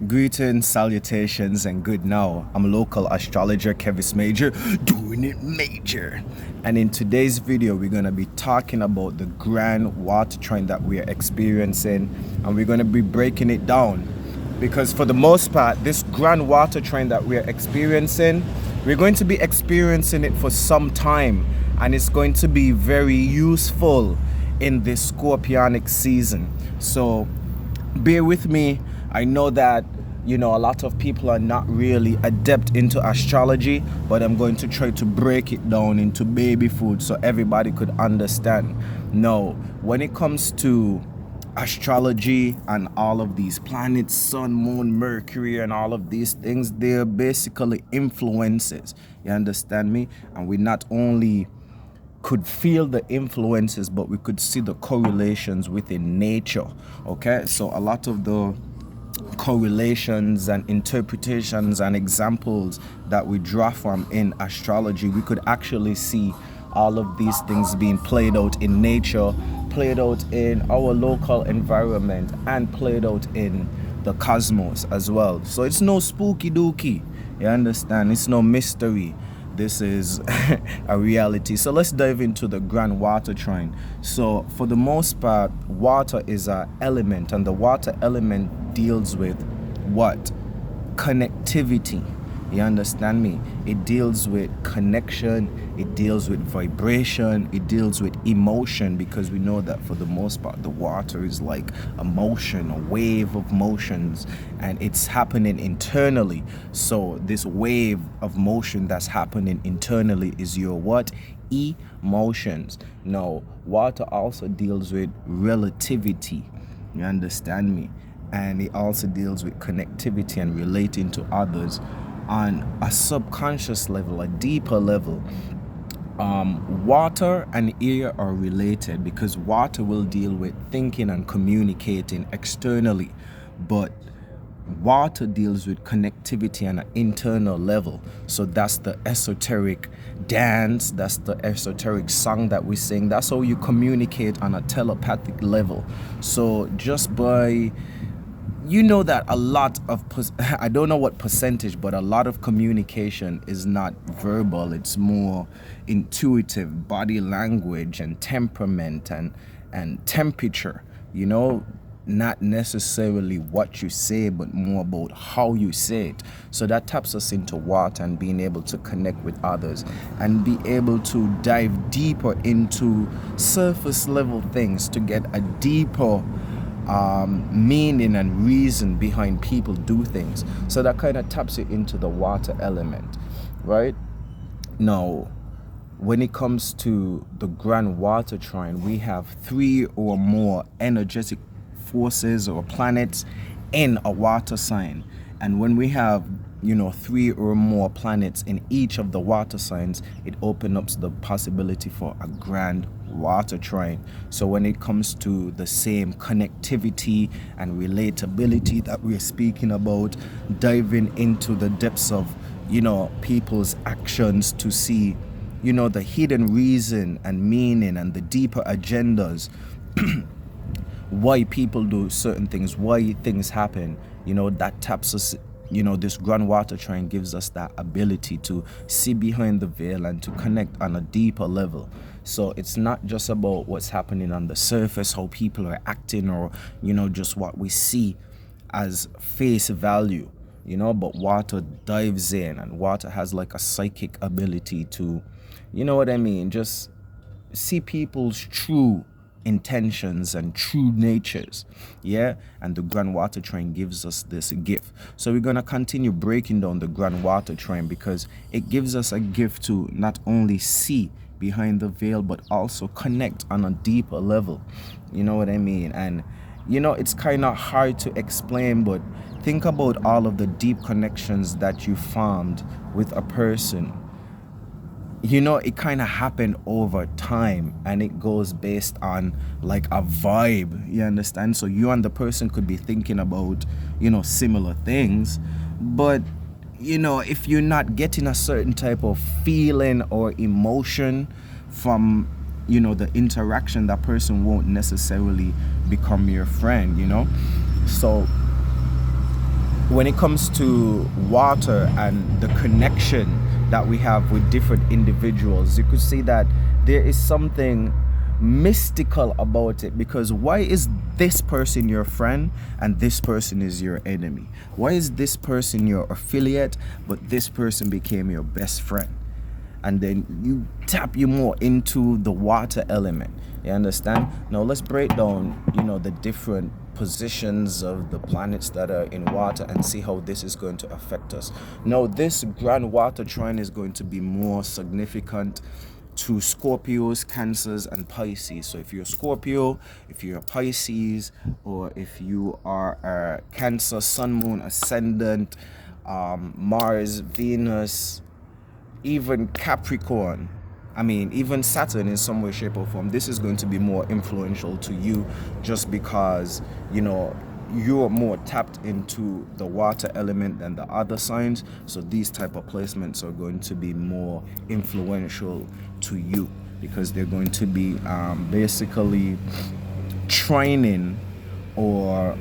Greetings, salutations, and good now. I'm local astrologer Kevis Major, doing it major. And in today's video, we're going to be talking about the grand water trine that we are experiencing, and we're going to be breaking it down. Because for the most part, this grand water trine that we are experiencing, we're going to be experiencing it for some time, and it's going to be very useful in this Scorpionic season. So bear with me. I know that, a lot of people are not really adept into astrology, but I'm going to try to break it down into baby food so everybody could understand. Now, when it comes to astrology and all of these planets, sun, moon, Mercury, and all of these things, they're basically influences. You understand me? And we not only could feel the influences, but we could see the correlations within nature. Okay, so a lot of the correlations and interpretations and examples that we draw from in astrology, we could actually see all of these things being played out in nature, played out in our local environment, and played out in the cosmos as well. So it's no spooky dooky, you understand? It's no mystery. This is a reality. So let's dive into the grand water trine. So for the most part, water is an element, and the water element deals with what? Connectivity. You understand me? It deals with connection, it deals with vibration, it deals with emotion, because we know that for the most part the water is like a motion, a wave of motions, and it's happening internally. So this wave of motion that's happening internally is your what? Emotions. Now, water also deals with relativity. You understand me? And it also deals with connectivity and relating to others on a subconscious level, a deeper level. Water and air are related because water will deal with thinking and communicating externally, but water deals with connectivity on an internal level. So that's the esoteric dance, that's the esoteric song that we sing. That's how you communicate on a telepathic level. So just by that a lot of, I don't know what percentage, but a lot of communication is not verbal. It's more intuitive, body language and temperament and temperature, not necessarily what you say, but more about how you say it. So that taps us into water and being able to connect with others and be able to dive deeper into surface level things to get a deeper meaning and reason behind people do things. So that kind of taps it into the water element, right? Now, when it comes to the grand water trine, we have 3 or more energetic forces or planets in a water sign. And when we have 3 or more planets in each of the water signs, it opens up the possibility for a grand water trine. So when it comes to the same connectivity and relatability that we're speaking about, diving into the depths of people's actions to see the hidden reason and meaning and the deeper agendas why people do certain things, why things happen, that taps us. This grand water trine gives us that ability to see behind the veil and to connect on a deeper level. So it's not just about what's happening on the surface, how people are acting, or just what we see as face value, but water dives in, and water has like a psychic ability to, just see people's true intentions and true natures. And the grand water trine gives us this gift. So we're going to continue breaking down the grand water trine because it gives us a gift to not only see behind the veil but also connect on a deeper level. You know what I mean? And it's kind of hard to explain, but think about all of the deep connections that you formed with a person. It kind of happened over time, and it goes based on like a vibe, you understand? So you and the person could be thinking about similar things, but if you're not getting a certain type of feeling or emotion from the interaction, that person won't necessarily become your friend. So when it comes to water and the connection that we have with different individuals, you could see that there is something mystical about it, because why is this person your friend and this person is your enemy? Why is this person your affiliate but this person became your best friend? And then you tap you more into the water element. You understand? Now let's break down, the different positions of the planets that are in water and see how this is going to affect us. Now this grand water trine is going to be more significant to Scorpios, Cancers, and Pisces. So if you're a Scorpio, if you're a Pisces, or if you are a Cancer, Sun, Moon, Ascendant, Mars, Venus, even Capricorn, even Saturn in some way, shape, or form, this is going to be more influential to you, just because, you're more tapped into the water element than the other signs. So these type of placements are going to be more influential to you, because they're going to be basically trining or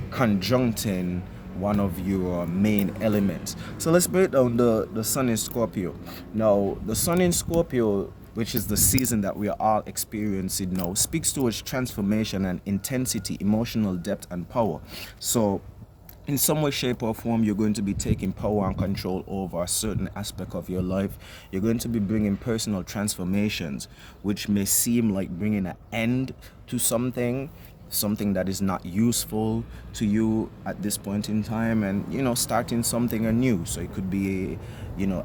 conjuncting one of your main elements. So let's break down the sun in Scorpio. Now the sun in Scorpio, which is the season that we are all experiencing now, speaks towards transformation and intensity, emotional depth, and power. So in some way, shape, or form, you're going to be taking power and control over a certain aspect of your life. You're going to be bringing personal transformations, which may seem like bringing an end to something that is not useful to you at this point in time, and starting something anew. So it could be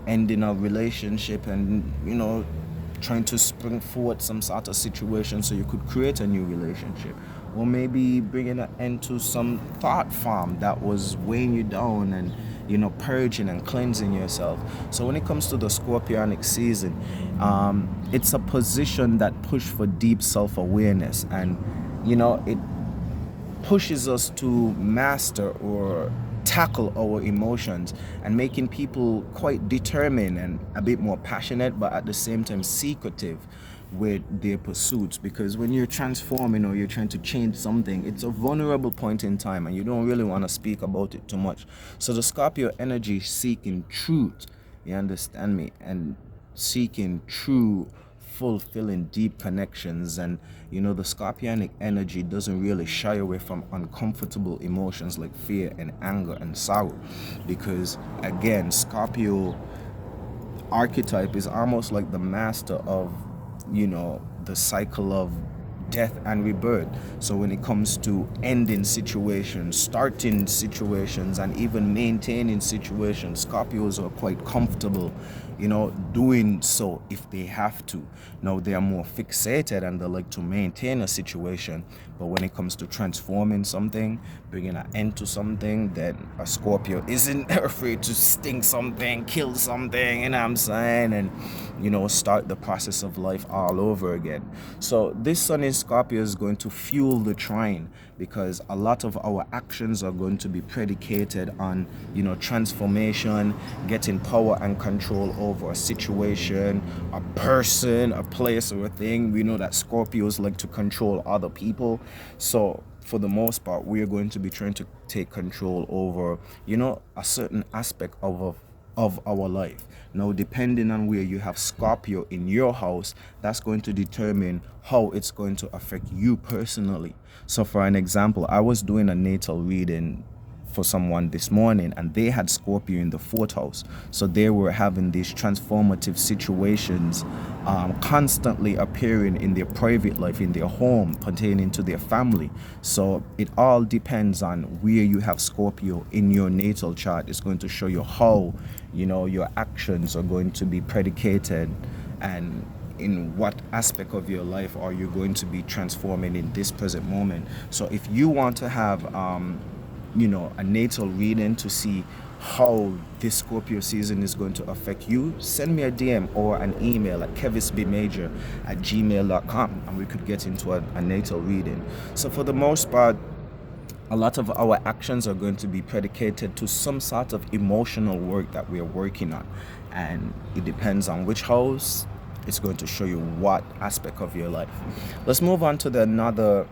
ending a relationship and trying to spring forward some sort of situation so you could create a new relationship, or maybe bringing an end to some thought farm that was weighing you down, and purging and cleansing yourself. So when it comes to the Scorpionic season, it's a position that pushes for deep self-awareness, and it pushes us to master or tackle our emotions, and making people quite determined and a bit more passionate, but at the same time secretive with their pursuits. Because when you're transforming or you're trying to change something, it's a vulnerable point in time, and you don't really want to speak about it too much. So the Scorpio energy is seeking truth, you understand me, and seeking true, fulfilling, deep connections. And the Scorpionic energy doesn't really shy away from uncomfortable emotions like fear and anger and sorrow, because again, Scorpio archetype is almost like the master of the cycle of death and rebirth. So when it comes to ending situations, starting situations, and even maintaining situations, Scorpios are quite comfortable doing so if they have to. Now they are more fixated and they like to maintain a situation, but when it comes to transforming something, bringing an end to something, then a Scorpio isn't afraid to sting something, kill something, you know what I'm saying, and start the process of life all over again. So this sun in Scorpio is going to fuel the trine, because a lot of our actions are going to be predicated on transformation, getting power and control over a situation, a person, a place, or a thing. We know that Scorpios like to control other people, so for the most part we are going to be trying to take control over a certain aspect of our life. Now depending on where you have Scorpio in your house, that's going to determine how it's going to affect you personally. So for an example, I was doing a natal reading for someone this morning, and they had Scorpio in the 4th house. So they were having these transformative situations constantly appearing in their private life, in their home, pertaining to their family. So it all depends on where you have Scorpio in your natal chart. It's going to show you how your actions are going to be predicated, and in what aspect of your life are you going to be transforming in this present moment. So if you want to have a natal reading to see how this Scorpio season is going to affect you, send me a DM or an email at kevisbmajor@gmail.com, and we could get into a natal reading. So for the most part, a lot of our actions are going to be predicated to some sort of emotional work that we are working on, and it depends on which house. It's going to show you what aspect of your life. Let's move on to another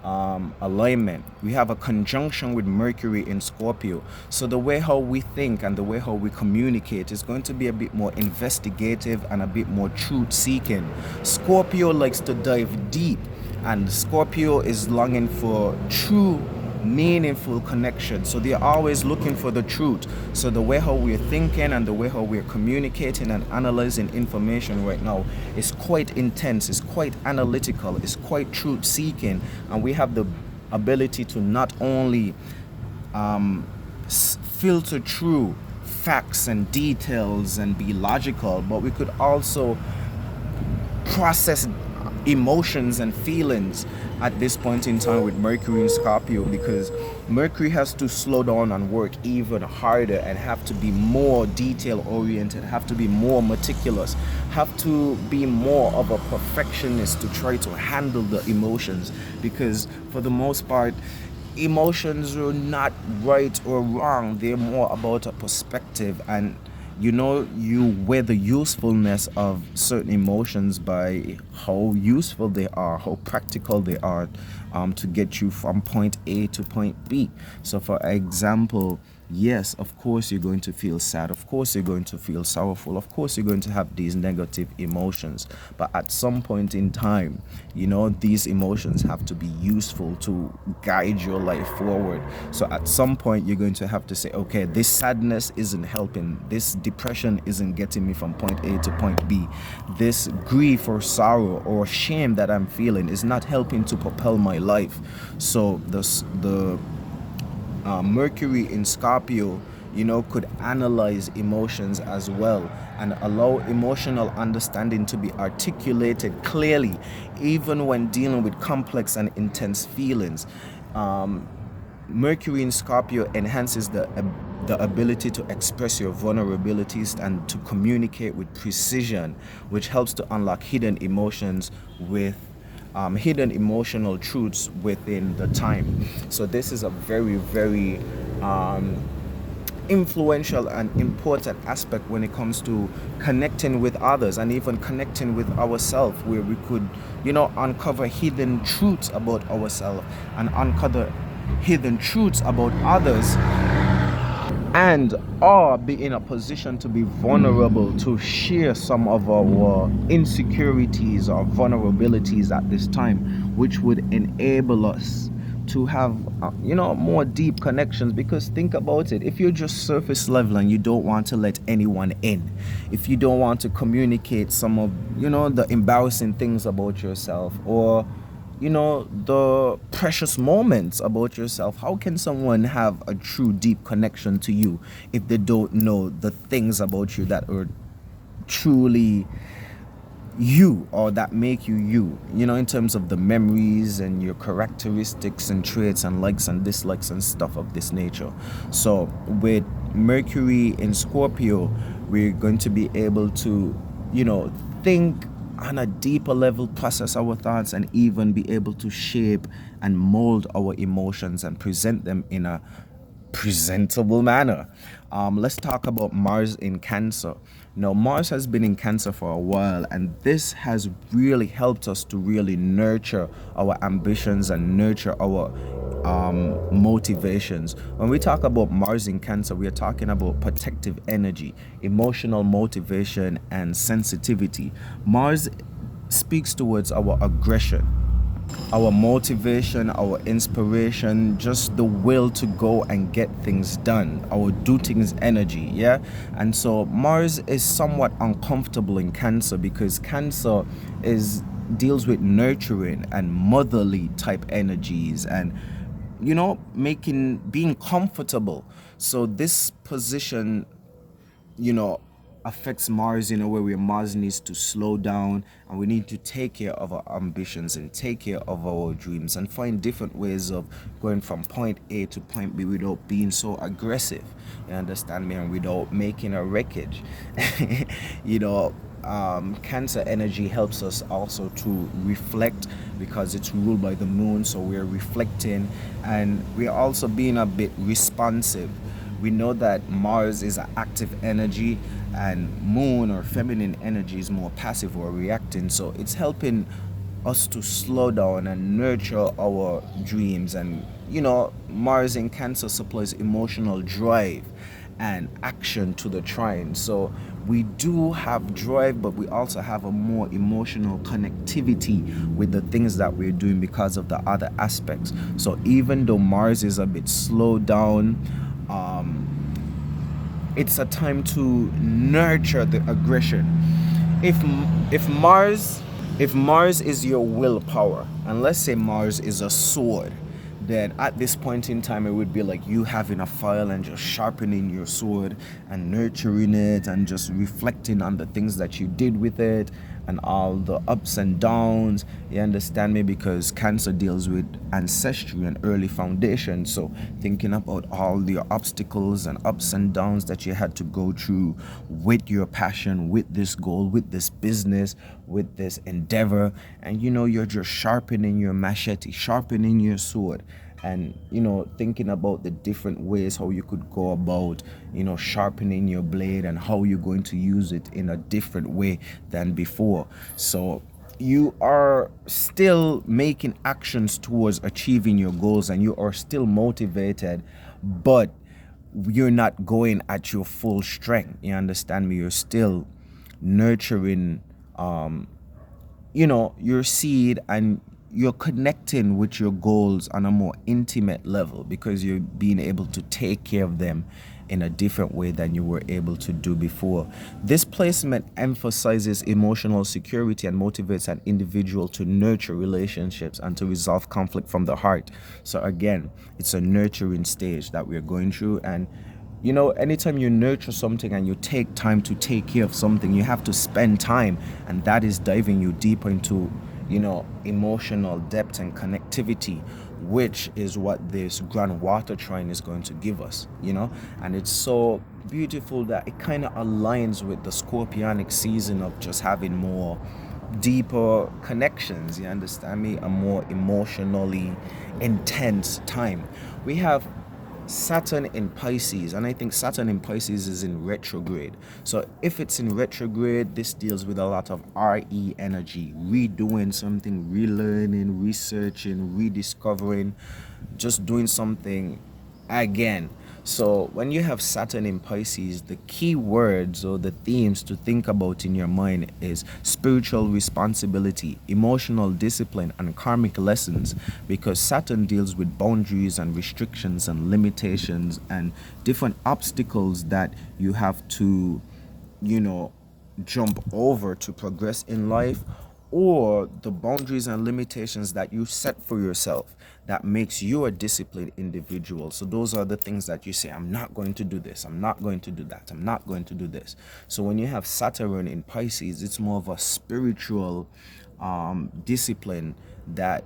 alignment. We have a conjunction with Mercury in Scorpio. So the way how we think and the way how we communicate is going to be a bit more investigative and a bit more truth seeking. Scorpio likes to dive deep, and Scorpio is longing for true meaningful connection. So they're always looking for the truth. So the way how we're thinking and the way how we're communicating and analyzing information right now is quite intense, it's quite analytical, it's quite truth seeking, and we have the ability to not only filter through facts and details and be logical, but we could also process emotions and feelings at this point in time with Mercury in Scorpio, because Mercury has to slow down and work even harder and have to be more detail oriented, have to be more meticulous, have to be more of a perfectionist to try to handle the emotions, because for the most part emotions are not right or wrong, they're more about a perspective. And you weigh the usefulness of certain emotions by how useful they are, how practical they are, to get you from point A to point B. So for example, yes, of course you're going to feel sad, of course you're going to feel sorrowful, of course you're going to have these negative emotions, but at some point in time, these emotions have to be useful to guide your life forward. So at some point you're going to have to say, okay, this sadness isn't helping, this depression isn't getting me from point A to point B, this grief or sorrow or shame that I'm feeling is not helping to propel my life. So the Mercury in Scorpio, could analyze emotions as well and allow emotional understanding to be articulated clearly, even when dealing with complex and intense feelings. Mercury in Scorpio enhances the ability to express your vulnerabilities and to communicate with precision, which helps to unlock hidden emotions with hidden emotional truths within the time. So this is a very, very influential and important aspect when it comes to connecting with others and even connecting with ourselves, where we could, uncover hidden truths about ourselves and uncover hidden truths about others, and or be in a position to be vulnerable to share some of our insecurities or vulnerabilities at this time, which would enable us to have more deep connections. Because think about it, if you're just surface level and you don't want to let anyone in, if you don't want to communicate some of the embarrassing things about yourself, or the precious moments about yourself, how can someone have a true deep connection to you if they don't know the things about you that are truly you, or that make you you, in terms of the memories and your characteristics and traits and likes and dislikes and stuff of this nature? So with Mercury in Scorpio, we're going to be able to think on a deeper level, process our thoughts, and even be able to shape and mold our emotions and present them in a presentable manner. Let's talk about Mars in Cancer. Now, Mars has been in Cancer for a while, and this has really helped us to really nurture our ambitions and nurture our motivations. When we talk about Mars in Cancer, we are talking about protective energy, emotional motivation, and sensitivity. Mars speaks towards our aggression, our motivation, our inspiration, just the will to go and get things done, our do things energy, yeah? And so Mars is somewhat uncomfortable in Cancer, because Cancer deals with nurturing and motherly type energies and being comfortable. So this position affects Mars in a way where Mars needs to slow down, and we need to take care of our ambitions and take care of our dreams and find different ways of going from point A to point B without being so aggressive, you understand me, and without making a wreckage. Cancer energy helps us also to reflect, because it's ruled by the moon, so we're reflecting and we're also being a bit responsive. We know that Mars is an active energy and moon or feminine energy is more passive or reacting, so it's helping us to slow down and nurture our dreams. And Mars in Cancer supplies emotional drive and action to the trine. So we do have drive, but we also have a more emotional connectivity with the things that we're doing because of the other aspects. So even though Mars is a bit slowed down, it's a time to nurture the aggression. If if Mars if Mars is your willpower, and let's say Mars is a sword, then at this point in time it would be like you having a file and just sharpening your sword and nurturing it and just reflecting on the things that you did with it and all the ups and downs. You understand me? Because Cancer deals with ancestry and early foundation. So thinking about all the obstacles and ups and downs that you had to go through with your passion, with this goal, with this business, with this endeavor, and you're just sharpening your machete, sharpening your sword, and thinking about the different ways how you could go about sharpening your blade and how you're going to use it in a different way than before. So you are still making actions towards achieving your goals, and you are still motivated, but you're not going at your full strength. You understand me? You're still nurturing your seed, and you're connecting with your goals on a more intimate level because you're being able to take care of them in a different way than you were able to do before. This placement emphasizes emotional security and motivates an individual to nurture relationships and to resolve conflict from the heart. So again, it's a nurturing stage that we're going through. And anytime you nurture something and you take time to take care of something, you have to spend time, and that is diving you deeper into emotional depth and connectivity, which is what this grand water trine is going to give us. And it's so beautiful that it kind of aligns with the scorpionic season of just having more deeper connections. You understand me? A more emotionally intense time. We have Saturn in Pisces, and I think Saturn in Pisces is in retrograde. So if it's in retrograde, this deals with a lot of RE energy, redoing something, relearning, researching, rediscovering, just doing something again. So when you have Saturn in Pisces, the key words or the themes to think about in your mind is spiritual responsibility, emotional discipline, and karmic lessons, because Saturn deals with boundaries and restrictions and limitations and different obstacles that you have to, jump over to progress in life, or the boundaries and limitations that you set for yourself that makes you a disciplined individual. So those are the things that you say, I'm not going to do this, I'm not going to do that, I'm not going to do this. So when you have Saturn in Pisces, it's more of a spiritual discipline that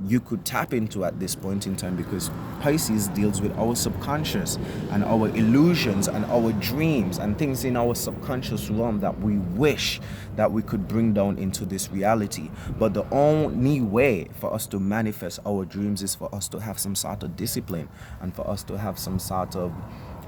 you could tap into at this point in time, because Pisces deals with our subconscious and our illusions and our dreams and things in our subconscious realm that we wish that we could bring down into this reality. But the only way for us to manifest our dreams is for us to have some sort of discipline and for us to have some sort of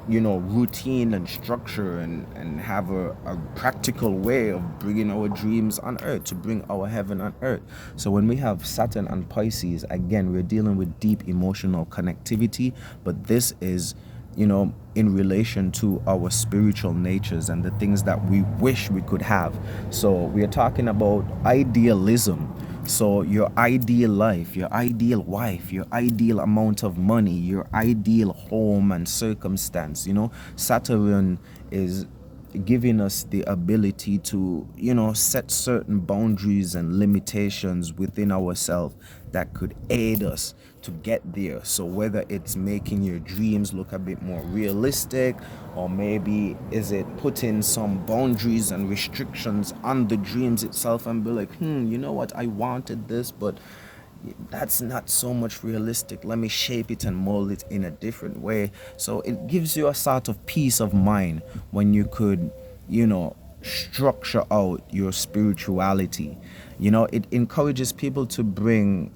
routine and structure, and have a practical way of bringing our dreams on earth, to bring our heaven on earth. So when we have Saturn and Pisces, again, we're dealing with deep emotional connectivity, but this is in relation to our spiritual natures and the things that we wish we could have. So we are talking about idealism. So your ideal life, your ideal wife, your ideal amount of money, your ideal home and circumstance. Saturn is giving us the ability to set certain boundaries and limitations within ourselves that could aid us to get there. So whether it's making your dreams look a bit more realistic, or maybe is it putting some boundaries and restrictions on the dreams itself and be like, you know what, I wanted this, but that's not so much realistic. Let me shape it and mold it in a different way. So it gives you a sort of peace of mind when you could, structure out your spirituality. It encourages people to bring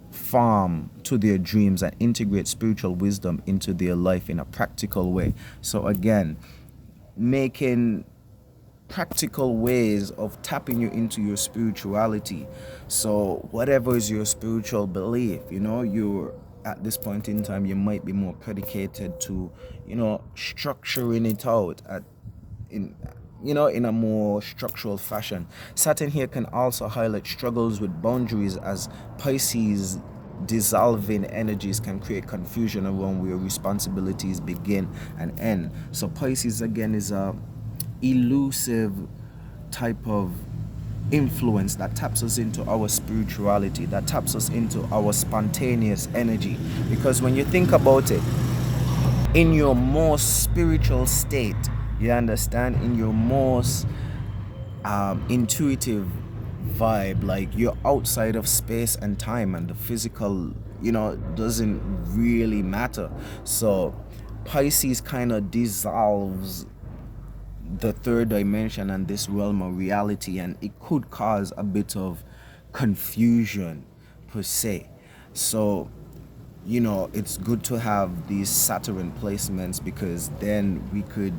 farm to their dreams and integrate spiritual wisdom into their life in a practical way. So again, making practical ways of tapping you into your spirituality. So whatever is your spiritual belief, you're at this point in time, you might be more predicated to, structuring it out in in a more structural fashion. Saturn here can also highlight struggles with boundaries, as Pisces dissolving energies can create confusion around where responsibilities begin and end. So Pisces again is a elusive type of influence that taps us into our spirituality, that taps us into our spontaneous energy. Because when you think about it, in your most spiritual state, you understand, in your most intuitive vibe, like you're outside of space and time, and the physical doesn't really matter. So Pisces kind of dissolves the third dimension and this realm of reality, and it could cause a bit of confusion per se. So it's good to have these Saturn placements, because then we could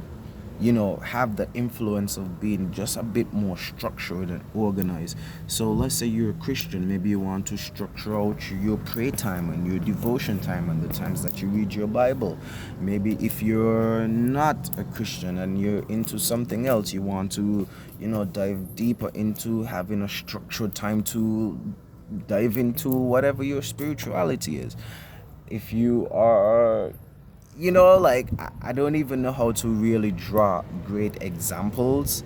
have the influence of being just a bit more structured and organized. So let's say you're a Christian, maybe you want to structure out your prayer time and your devotion time and the times that you read your Bible. Maybe if you're not a Christian and you're into something else, you want to dive deeper into having a structured time to dive into whatever your spirituality is. If you are like, I don't even know how to really draw great examples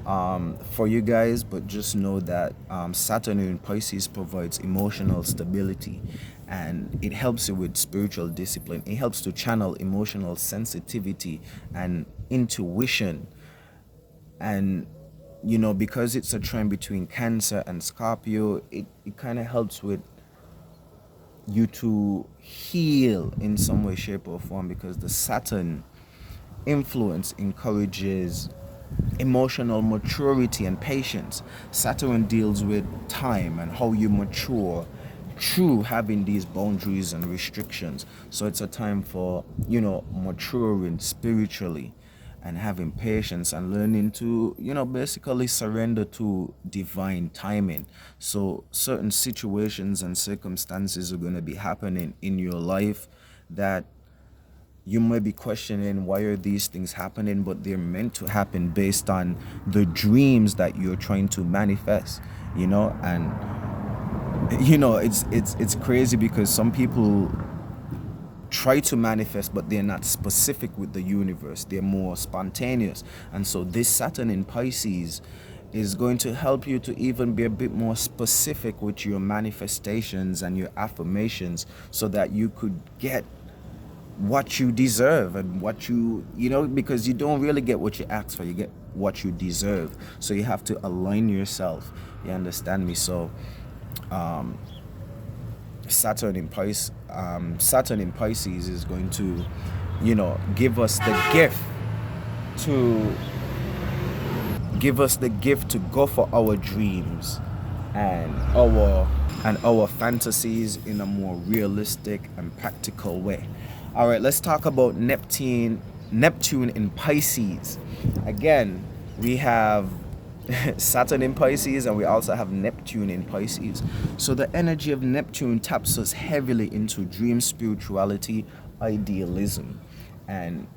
for you guys, but just know that Saturn in Pisces provides emotional stability, and it helps you with spiritual discipline. It helps to channel emotional sensitivity and intuition. And because it's a trine between Cancer and Scorpio, it kind of helps with you to heal in some way, shape, or form, because the Saturn influence encourages emotional maturity and patience. Saturn deals with time and how you mature through having these boundaries and restrictions. So it's a time for maturing spiritually and having patience and learning to basically surrender to divine timing. So certain situations and circumstances are going to be happening in your life that you might be questioning, why are these things happening? But they're meant to happen based on the dreams that you're trying to manifest. And it's crazy, because some people try to manifest, but they're not specific with the universe. They're more spontaneous. And so this Saturn in Pisces is going to help you to even be a bit more specific with your manifestations and your affirmations, so that you could get what you deserve, and what because you don't really get what you ask for, you get what you deserve. So you have to align yourself. You understand me? So Saturn in Pisces is going to give us the gift to go for our dreams and our fantasies in a more realistic and practical way. All right, let's talk about Neptune in Pisces. Again, we have Saturn in Pisces, and we also have Neptune in Pisces. So the energy of Neptune taps us heavily into dream spirituality, idealism, and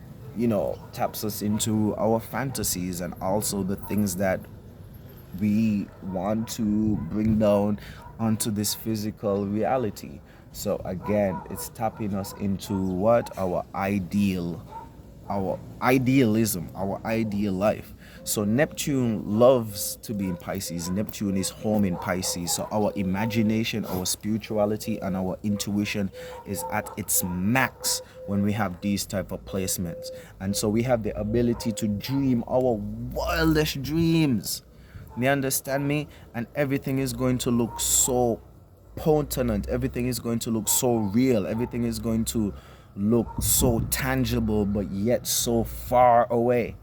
taps us into our fantasies, and also the things that we want to bring down onto this physical reality. So again, it's tapping us into our idealism, our ideal life. So Neptune loves to be in Pisces. Neptune is home in Pisces. So our imagination, our spirituality, and our intuition is at its max when we have these type of placements. And so we have the ability to dream our wildest dreams. You understand me? And everything is going to look so potent. Everything is going to look so real. Everything is going to look so tangible, but yet so far away.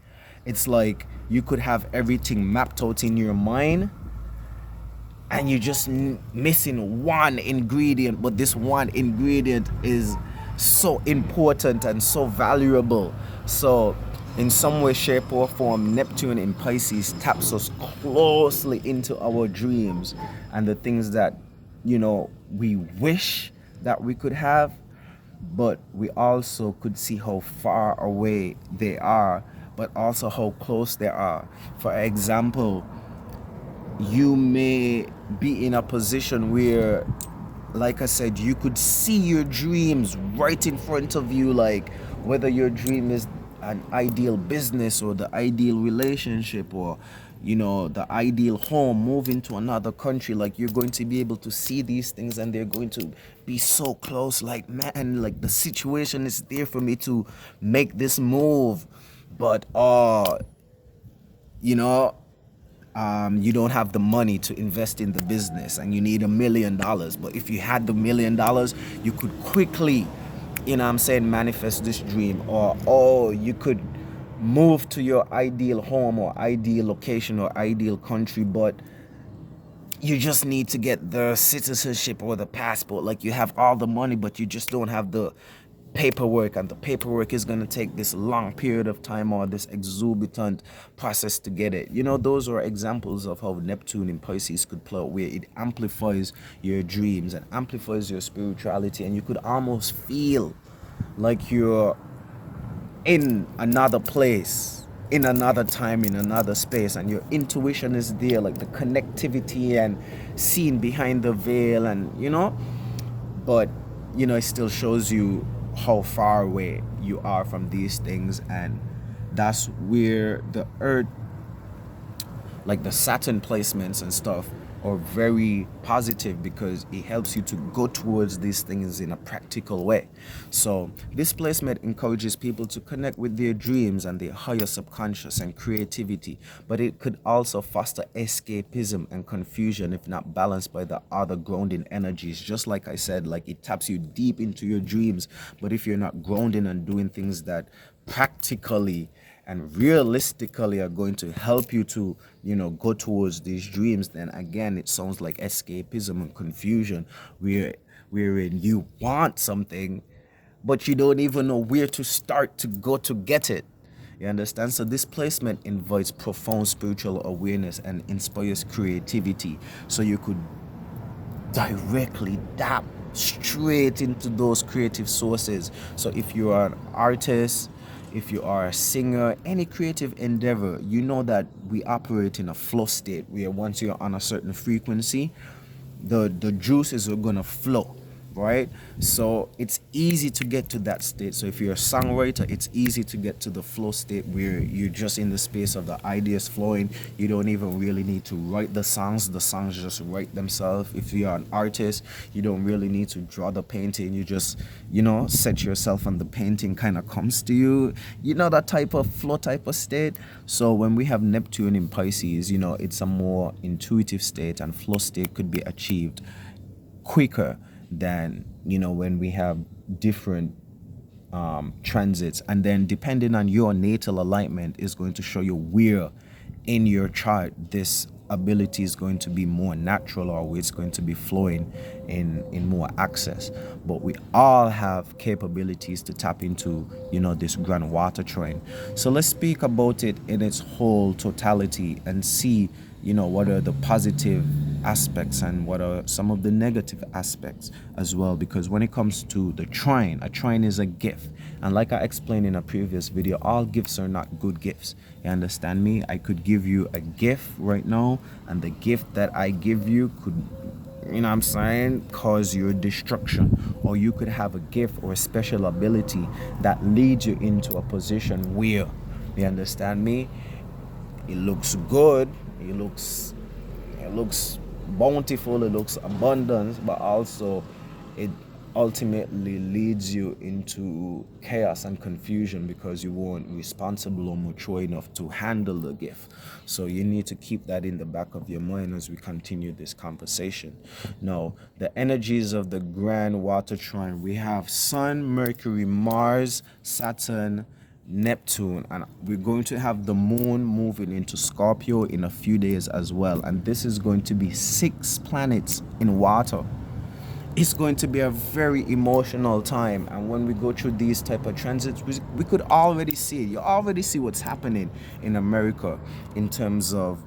It's like you could have everything mapped out in your mind, and you're just missing one ingredient, but this one ingredient is so important and so valuable. So in some way, shape, or form, Neptune in Pisces taps us closely into our dreams and the things that, we wish that we could have, but we also could see how far away they are, but also how close they are. For example, you may be in a position where, like I said, you could see your dreams right in front of you, like whether your dream is an ideal business or the ideal relationship or the ideal home, moving to another country. Like, you're going to be able to see these things and they're going to be so close, like, man, like the situation is there for me to make this move, but you know you don't have the money to invest in the business and you need $1 million. But if you had the $1 million, you could quickly, manifest this dream. Or you could move to your ideal home or ideal location or ideal country, but you just need to get the citizenship or the passport. Like, you have all the money, but you just don't have the paperwork, and the paperwork is going to take this long period of time or this exorbitant process to get it. Those are examples of how Neptune in Pisces could play out, where it amplifies your dreams and amplifies your spirituality, and you could almost feel like you're in another place, in another time, in another space, and your intuition is there, like the connectivity and seeing behind the veil, and but it still shows you how far away you are from these things. And that's where the earth, like the Saturn placements and stuff, are very positive, because it helps you to go towards these things in a practical way. So this placement encourages people to connect with their dreams and their higher subconscious and creativity, but it could also foster escapism and confusion if not balanced by the other grounding energies. Just like I said, like, it taps you deep into your dreams, but if you're not grounding and doing things that practically and realistically are going to help you to go towards these dreams, then again it sounds like escapism and confusion, wherein you want something but you don't even know where to start to go to get it. You understand? So this placement invites profound spiritual awareness and inspires creativity, so you could directly tap straight into those creative sources. So if you are an artist, if you are a singer, any creative endeavor, you know that we operate in a flow state where once you're on a certain frequency, the juices are gonna flow, right? So it's easy to get to that state. So if you're a songwriter, it's easy to get to the flow state where you're just in the space of the ideas flowing. You don't even really need to write the songs just write themselves. If you're an artist, you don't really need to draw the painting. You just set yourself and the painting kind of comes to you, that type of flow type of state. So when we have Neptune in Pisces, it's a more intuitive state, and flow state could be achieved quicker than when we have different transits. And then depending on your natal alignment is going to show you where in your chart this ability is going to be more natural, or it's going to be flowing in more access. But we all have capabilities to tap into this grand water trine. So let's speak about it in its whole totality and see what are the positive aspects and what are some of the negative aspects as well. Because when it comes to the trine, a trine is a gift, and like I explained in a previous video, all gifts are not good gifts. You understand me? I could give you a gift right now, and the gift that I give you could cause your destruction. Or you could have a gift or a special ability that leads you into a position where, you understand me, it looks good, it looks bountiful, it looks abundant, but also it ultimately leads you into chaos and confusion because you weren't responsible or mature enough to handle the gift. So you need to keep that in the back of your mind as we continue this conversation. Now, the energies of the grand water trine, we have Sun, Mercury, Mars, Saturn, Neptune, and we're going to have the moon moving into Scorpio in a few days as well. And this is going to be 6 planets in water. It's going to be a very emotional time, and when we go through these type of transits, we could already see it. You already see what's happening in America in terms of,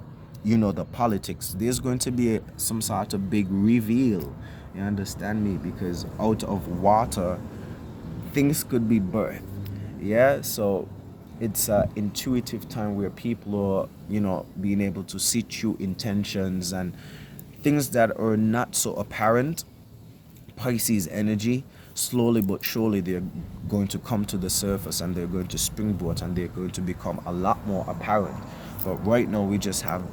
the politics. There's going to be some sort of big reveal, you understand me, because out of water things could be birthed. Yeah, so it's an intuitive time where people are, being able to see true intentions and things that are not so apparent. Pisces energy, slowly but surely they're going to come to the surface, and they're going to springboard, and they're going to become a lot more apparent. But right now we just have,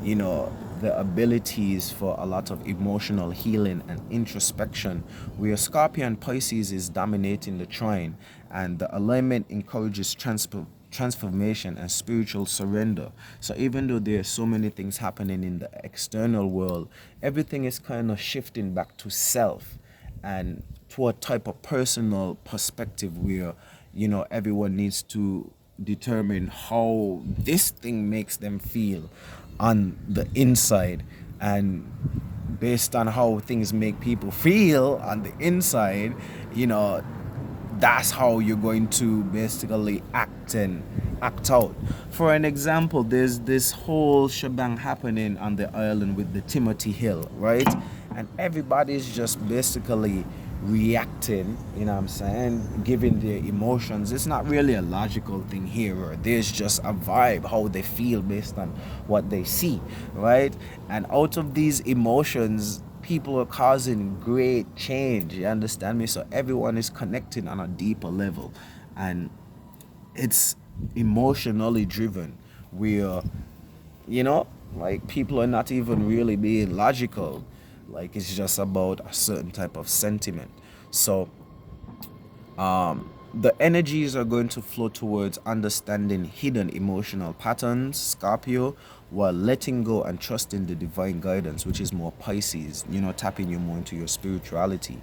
the abilities for a lot of emotional healing and introspection, where Scorpio and Pisces is dominating the trine, and the alignment encourages transformation and spiritual surrender. So even though there are so many things happening in the external world, everything is kind of shifting back to self and to a type of personal perspective where, everyone needs to determine how this thing makes them feel on the inside, and based on how things make people feel on the inside, you know that's how you're going to basically act out. For an example, there's this whole shebang happening on the island with the Timothy Hill, right? And everybody's just basically reacting, you know what I'm saying, giving their emotions. It's not really a logical thing here, or there's just a vibe, how they feel based on what they see, right? And out of these emotions, people are causing great change, you understand me? So everyone is connecting on a deeper level, and it's emotionally driven. We're, like, people are not even really being logical, like it's just about a certain type of sentiment. So the energies are going to flow towards understanding hidden emotional patterns, Scorpio, while letting go and trusting the divine guidance, which is more Pisces, tapping you more into your spirituality.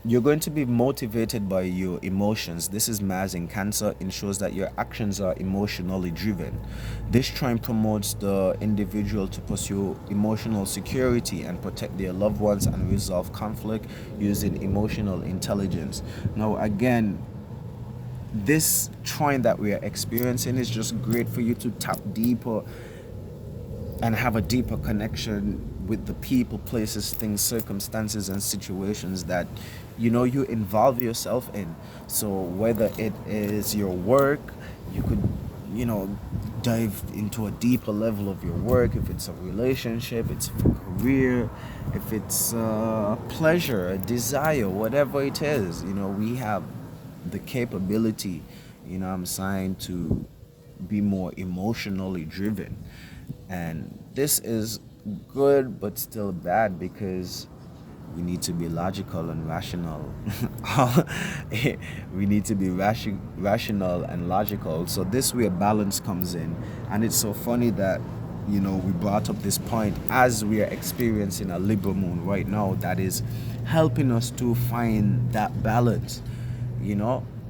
You're going to be motivated by your emotions. This is Mars in Cancer. Ensures that your actions are emotionally driven. This trine promotes the individual to pursue emotional security and protect their loved ones and resolve conflict using emotional intelligence. Now, again, this trine that we are experiencing is just great for you to tap deeper and have a deeper connection with the people, places, things, circumstances, and situations that you involve yourself in. So whether it is your work, you could dive into a deeper level of your work. If it's a relationship, it's a career, if it's a pleasure, a desire, whatever it is, we have the capability, I'm saying, to be more emotionally driven. And this is good but still bad, because we need to be logical and rational. We need to be rational and logical. So this where balance comes in. And it's so funny that we brought up this point as we are experiencing a Libra moon right now that is helping us to find that balance,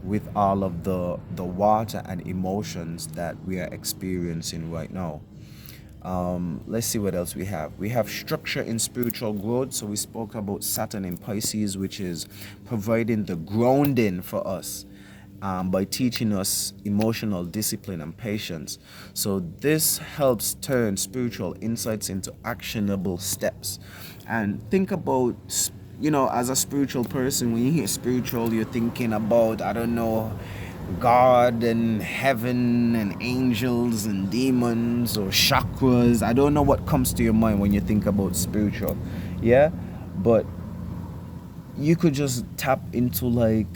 with all of the water and emotions that we are experiencing right now. Let's see what else we have. We have structure in spiritual growth. So we spoke about Saturn in Pisces, which is providing the grounding for us, by teaching us emotional discipline and patience. So this helps turn spiritual insights into actionable steps. And think about, as a spiritual person, when you hear spiritual, you're thinking about, I don't know, God and heaven and angels and demons or chakras. I don't know what comes to your mind when you think about spiritual. Yeah? But you could just tap into like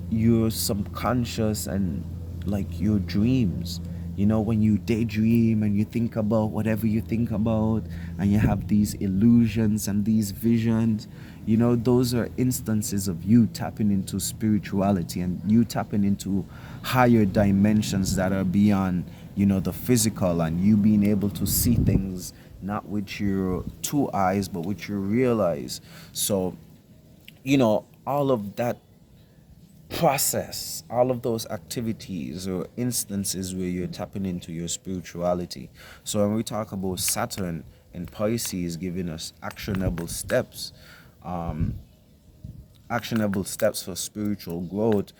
your subconscious and like your dreams. When you daydream and you think about whatever you think about, and you have these illusions and these visions, those are instances of you tapping into spirituality and you tapping into higher dimensions that are beyond, the physical, and you being able to see things not with your two eyes but with your real eyes. So, all of that process, all of those activities or instances where you're tapping into your spirituality. So when we talk about Saturn in Pisces, giving us actionable steps for spiritual growth.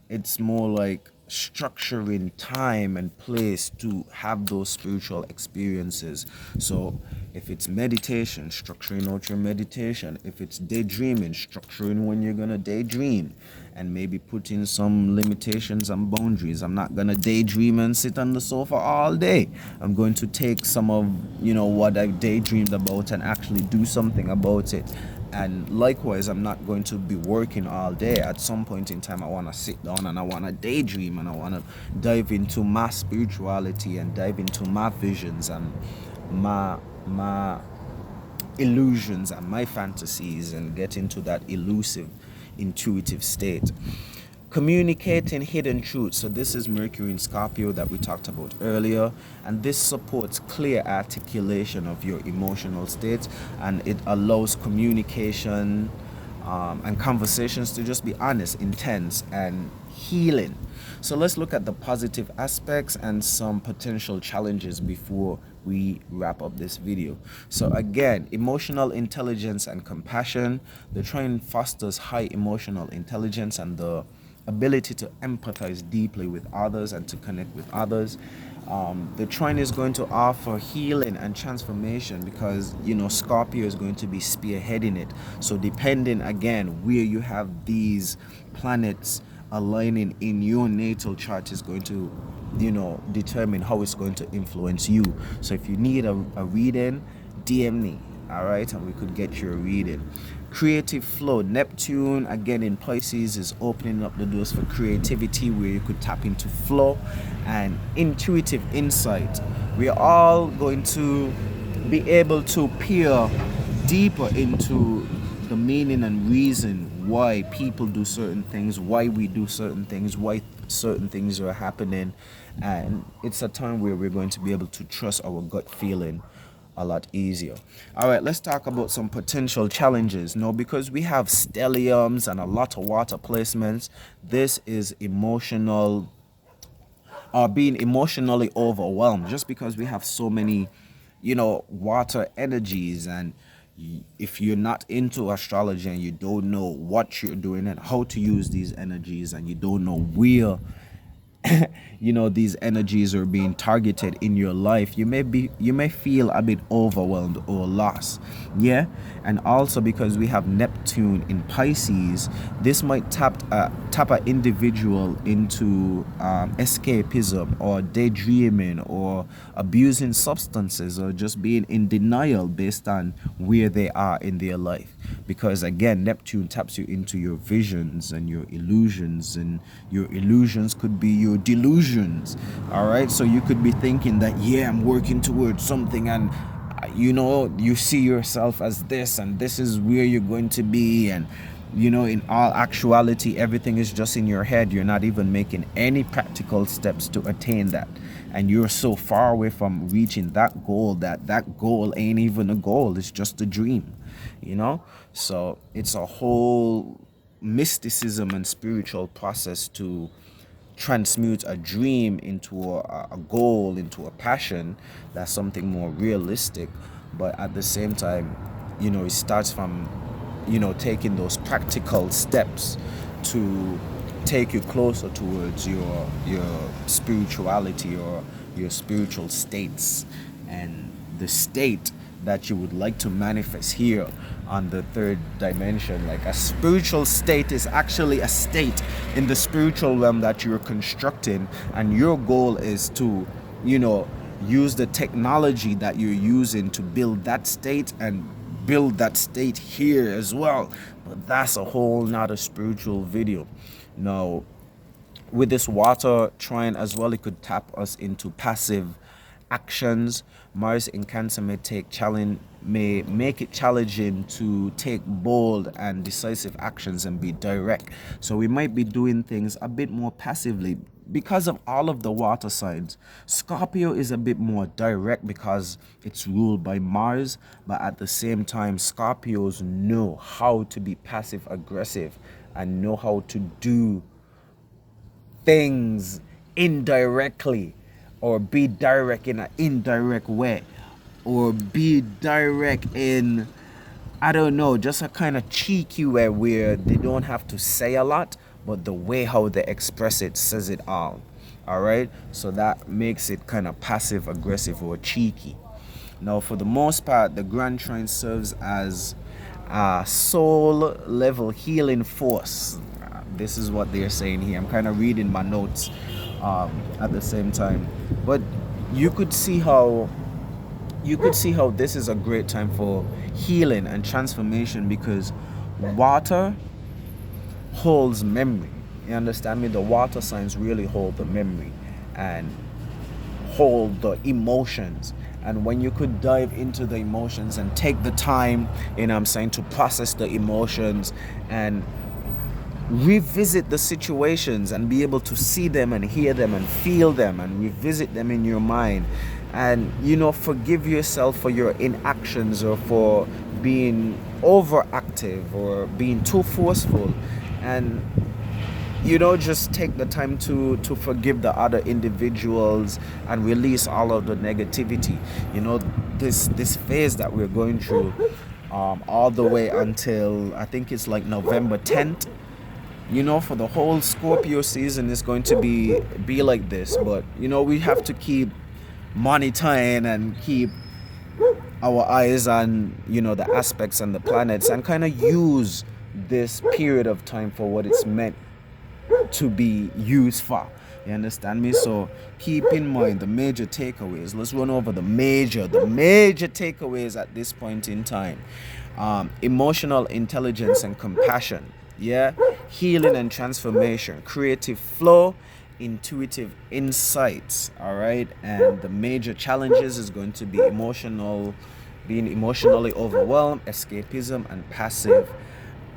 It's more like structuring time and place to have those spiritual experiences. So if it's meditation, structuring out your meditation. If it's daydreaming, structuring when you're gonna daydream, and maybe putting some limitations and boundaries. I'm not gonna daydream and sit on the sofa all day. I'm going to take some of what I daydreamed about and actually do something about it. And likewise, I'm not going to be working all day. At some point in time, I want to sit down and I want to daydream, and I want to dive into my spirituality and dive into my visions and my illusions and my fantasies, and get into that elusive, intuitive state. Communicating hidden truths. So this is Mercury in Scorpio that we talked about earlier, and this supports clear articulation of your emotional states, and it allows communication and conversations to just be honest, intense, and healing. So let's look at the positive aspects and some potential challenges before we wrap up this video. So again, emotional intelligence and compassion. The trine fosters high emotional intelligence and the ability to empathize deeply with others and to connect with others. The trine is going to offer healing and transformation because Scorpio is going to be spearheading it. So depending again where you have these planets aligning in your natal chart is going to determine how it's going to influence you. So if you need a reading, DM me, all right, and we could get you a reading. Creative flow. Neptune again in Pisces is opening up the doors for creativity, where you could tap into flow and intuitive insight. We are all going to be able to peer deeper into the meaning and reason why people do certain things, why we do certain things, why certain things are happening. And it's a time where we're going to be able to trust our gut feeling a lot easier. All right, let's talk about some potential challenges. Now, because we have stelliums and a lot of water placements, this is emotional, being emotionally overwhelmed, just because we have so many water energies. And if you're not into astrology and you don't know what you're doing and how to use these energies, and you don't know where these energies are being targeted in your life, you may feel a bit overwhelmed or lost. Yeah. And also because we have Neptune in Pisces, this might tap an individual into escapism or daydreaming or abusing substances or just being in denial based on where they are in their life. Because again, Neptune taps you into your visions and your illusions, and your illusions could be your delusions. All right, so you could be thinking that, yeah, I'm working towards something, and you see yourself as this, and this is where you're going to be, and in all actuality, everything is just in your head. You're not even making any practical steps to attain that, and you're so far away from reaching that goal that goal ain't even a goal. It's just a dream. So it's a whole mysticism and spiritual process to transmute a dream into a goal, into a passion. That's something more realistic. But at the same time, it starts from taking those practical steps to take you closer towards your spirituality or your spiritual states, and the state that you would like to manifest here on the third dimension. Like, a spiritual state is actually a state in the spiritual realm that you're constructing, and your goal is to use the technology that you're using to build that state and build that state here as well. But that's a whole nother spiritual video. Now, with this water trine as well, it could tap us into passive actions. Mars in Cancer may make it challenging to take bold and decisive actions and be direct. So we might be doing things a bit more passively because of all of the water signs. Scorpio is a bit more direct because it's ruled by Mars, but at the same time, Scorpios know how to be passive aggressive and know how to do things indirectly, or be direct in an indirect way, or be direct in, I don't know, just a kind of cheeky way where they don't have to say a lot, but the way how they express it says it all. All right, so that makes it kind of passive aggressive or cheeky. Now, for the most part, the Grand Trine serves as a soul level healing force. This is what they're saying here. I'm kind of reading my notes at the same time, but you could see how this is a great time for healing and transformation, because water holds memory. You understand me? The water signs really hold the memory and hold the emotions. And when you could dive into the emotions and take the time, I'm saying, to process the emotions and revisit the situations and be able to see them and hear them and feel them and revisit them in your mind, and forgive yourself for your inactions or for being overactive or being too forceful, and just take the time to forgive the other individuals and release all of the negativity. This phase that we're going through, all the way until I think it's like November 10th. For the whole Scorpio season is going to be like this, but we have to keep monitoring and keep our eyes on the aspects and the planets, and kind of use this period of time for what it's meant to be used for. You understand me? So keep in mind the major takeaways. Let's run over the major takeaways at this point in time. Emotional intelligence and compassion. Yeah, healing and transformation, creative flow, intuitive insights. All right, and the major challenges is going to be being emotionally overwhelmed, escapism, and passive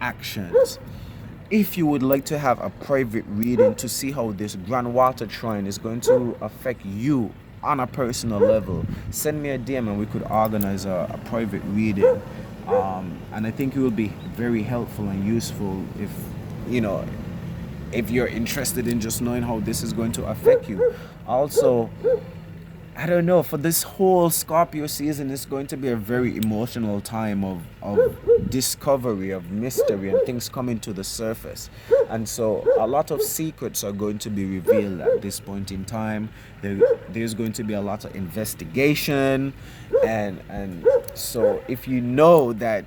actions. If you would like to have a private reading to see how this Grand Water Trine is going to affect you on a personal level, send me a DM and we could organize a private reading. And I think it will be very helpful and useful if you're interested in just knowing how this is going to affect you. Also, I don't know, for this whole Scorpio season, it's going to be a very emotional time of discovery, of mystery, and things coming to the surface. And so a lot of secrets are going to be revealed at this point in time. There's going to be a lot of investigation, and so if you know that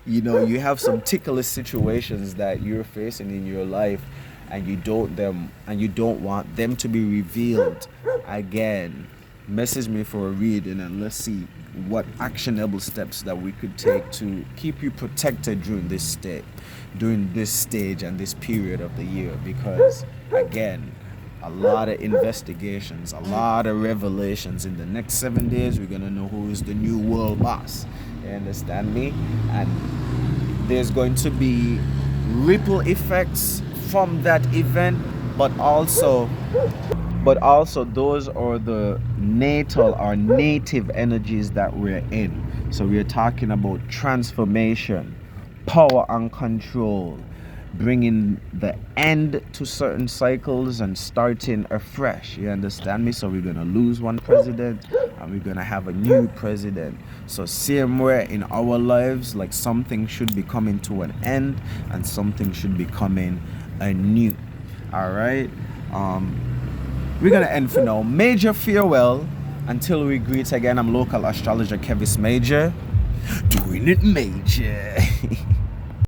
you have some ticklish situations that you're facing in your life, and you don't want them to be revealed, again, message me for a reading and let's see what actionable steps that we could take to keep you protected during this stage and this period of the year. Because again, a lot of investigations, a lot of revelations. In the next 7 days, we're gonna know who is the new world boss. You understand me? And there's going to be ripple effects from that event, but also those are the natal or native energies that we're in. So we're talking about transformation, power and control, bringing the end to certain cycles and starting afresh. You understand me? So we're gonna lose one president and we're gonna have a new president. So same way in our lives, like something should be coming to an end and something should be coming anew. All right, we're gonna end for now. Major farewell until we greet again. I'm local astrologer Kevis Major, doing it major.